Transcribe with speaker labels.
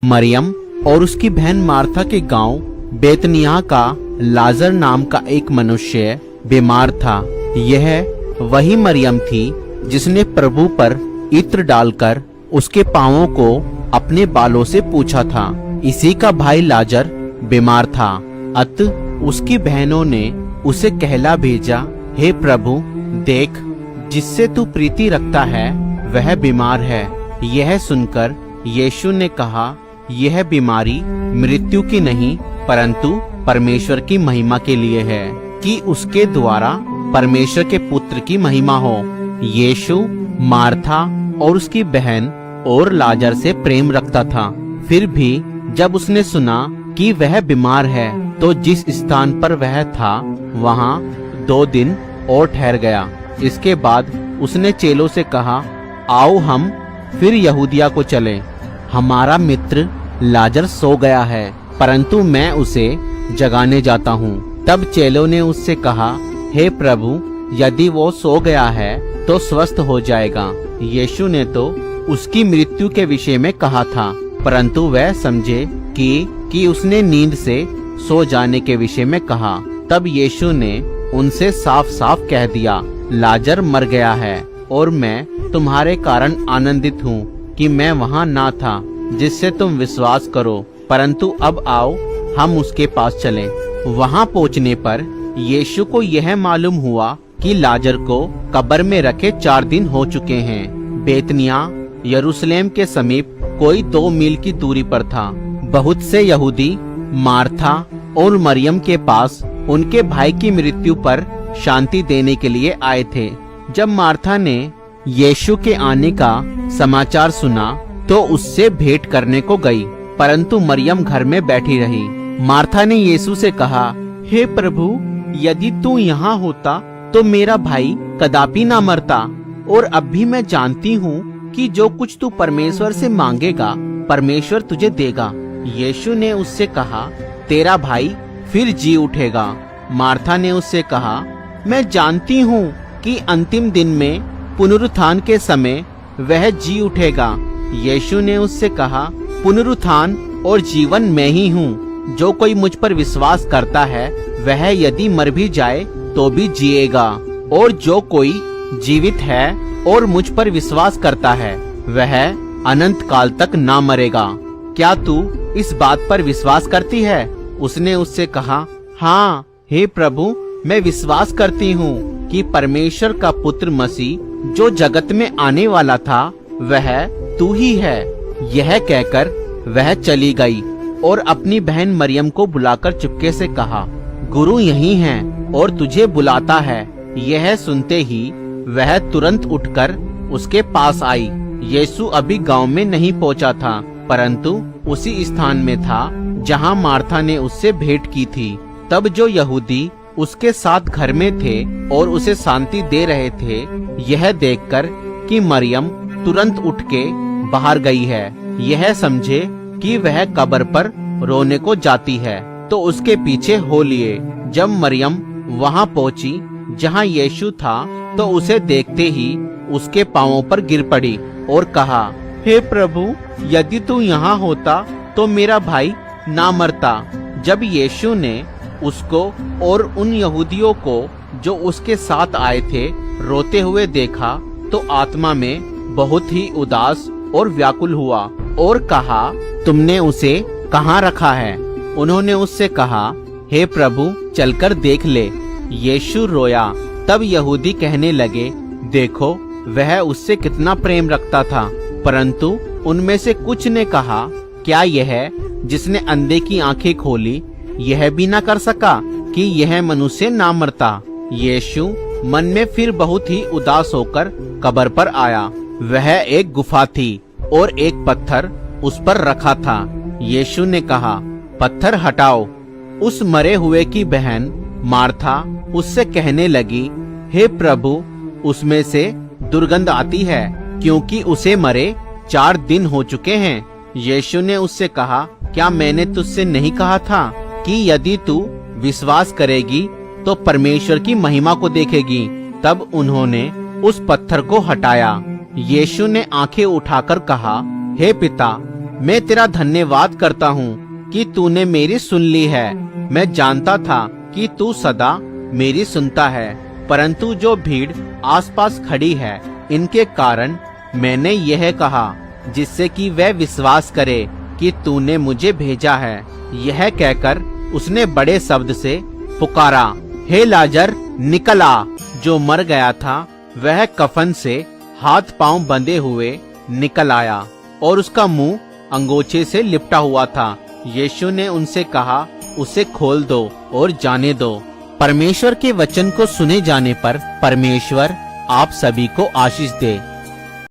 Speaker 1: मरियम और उसकी बहन मार्था के गांव बेतनियाह का लाजर नाम का एक मनुष्य बीमार था। यह वही मरियम थी जिसने प्रभु पर इत्र डालकर उसके पांवों को अपने बालों से पूछा था। इसी का भाई लाजर बीमार था। अतः उसकी बहनों ने उसे कहला भेजा, हे प्रभु, देख, जिससे तू प्रीति रखता है वह बीमार है। यह सुनकर यीशु ने कहा, यह बीमारी मृत्यु की नहीं परंतु परमेश्वर की महिमा के लिए है, कि उसके द्वारा परमेश्वर के पुत्र की महिमा हो। यीशु मार्था और उसकी बहन और लाजर से प्रेम रखता था। फिर भी जब उसने सुना कि वह बीमार है तो जिस स्थान पर वह था वहाँ 2 दिन और ठहर गया। इसके बाद उसने चेलों से कहा, आओ हम फिर यहूदिया को चलें। हमारा मित्र लाजर सो गया है परंतु मैं उसे जगाने जाता हूँ। तब चेलों ने उससे कहा, हे प्रभु, यदि वो सो गया है तो स्वस्थ हो जाएगा। यीशु ने तो उसकी मृत्यु के विषय में कहा था, परंतु वह समझे कि उसने नींद से सो जाने के विषय में कहा। तब यीशु ने उनसे साफ साफ कह दिया, लाजर मर गया है और मैं तुम्हारे कारण आनंदित हूँ कि मैं वहाँ ना था, जिससे तुम विश्वास करो। परंतु अब आओ हम उसके पास चलें। वहाँ पहुँचने पर यीशु को यह मालूम हुआ कि लाजर को कब्र में रखे 4 दिन हो चुके हैं। बेतनियाह यरूशलेम के समीप कोई 2 मील की दूरी पर था। बहुत से यहूदी मार्था और मरियम के पास उनके भाई की मृत्यु पर शांति देने के लिए आए थे। जब मार्था ने यीशु के आने का समाचार सुना तो उससे भेंट करने को गई, परंतु मरियम घर में बैठी रही। मार्था ने यीशु से कहा, हे प्रभु, यदि तू यहाँ होता तो मेरा भाई कदापि ना मरता। और अब भी मैं जानती हूँ कि जो कुछ तू परमेश्वर से मांगेगा परमेश्वर तुझे देगा। यीशु ने उससे कहा, तेरा भाई फिर जी उठेगा। मार्था ने उससे कहा, मैं जानती हूँ कि अंतिम दिन में पुनरुत्थान के समय वह जी उठेगा। यीशु ने उससे कहा, पुनरुत्थान और जीवन मैं ही हूँ। जो कोई मुझ पर विश्वास करता है वह यदि मर भी जाए तो भी जिएगा, और जो कोई जीवित है और मुझ पर विश्वास करता है वह अनंत काल तक ना मरेगा। क्या तू इस बात पर विश्वास करती है? उसने उससे कहा, हाँ हे प्रभु, मैं विश्वास करती हूँ कि परमेश्वर का पुत्र मसीह जो जगत में आने वाला था वह तू ही है। यह कहकर वह चली गई और अपनी बहन मरियम को बुलाकर चुपके से कहा, गुरु यहीं है और तुझे बुलाता है। यह सुनते ही वह तुरंत उठकर उसके पास आई। यीशु अभी गांव में नहीं पहुंचा था, परंतु उसी स्थान में था जहां मार्था ने उससे भेंट की थी। तब जो यहूदी उसके साथ घर में थे और उसे शांति दे रहे थे, यह देखकर कि मरियम तुरंत उठ के बाहर गई है, यह समझे कि वह कब्र पर रोने को जाती है, तो उसके पीछे हो लिए। जब मरियम वहां पहुंची जहां यीशु था तो उसे देखते ही उसके पांवों पर गिर पड़ी और कहा, हे प्रभु, यदि तू यहाँ होता तो मेरा भाई ना मरता। जब यीशु ने उसको और उन यहूदियों को जो उसके साथ आए थे रोते हुए देखा तो आत्मा में बहुत ही उदास और व्याकुल हुआ और कहा, तुमने उसे कहाँ रखा है? उन्होंने उससे कहा, हे प्रभु, चलकर देख ले। यीशु रोया। तब यहूदी कहने लगे, देखो वह उससे कितना प्रेम रखता था। परंतु उनमें से कुछ ने कहा, क्या यह जिसने अंधे की आंखें खोली यह भी ना कर सका कि यह मनुष्य ना मरता? यीशु मन में फिर बहुत ही उदास होकर कब्र पर आया। वह एक गुफा थी और एक पत्थर उस पर रखा था। यीशु ने कहा, पत्थर हटाओ। उस मरे हुए की बहन मार्था उससे कहने लगी, हे प्रभु, उसमें से दुर्गंध आती है क्योंकि उसे मरे 4 दिन हो चुके हैं। यीशु ने उससे कहा, क्या मैंने तुझसे नहीं कहा था कि यदि तू विश्वास करेगी तो परमेश्वर की महिमा को देखेगी? तब उन्होंने उस पत्थर को हटाया। यीशु ने आंखें उठाकर कहा, हे पिता, मैं तेरा धन्यवाद करता हूँ कि तूने मेरी सुन ली है। मैं जानता था कि तू सदा मेरी सुनता है, परंतु जो भीड़ आसपास खड़ी है इनके कारण मैंने यह कहा, जिससे कि वह विश्वास करे कि तूने मुझे भेजा है। यह कहकर उसने बड़े शब्द से पुकारा, हे लाजर निकल आ। जो मर गया था वह कफन से हाथ पांव बंधे हुए निकल आया और उसका मुंह अंगोछे से लिपटा हुआ था। यीशु ने उनसे कहा, उसे खोल दो और जाने दो। परमेश्वर के वचन को सुने जाने पर परमेश्वर आप सभी को आशीष दे।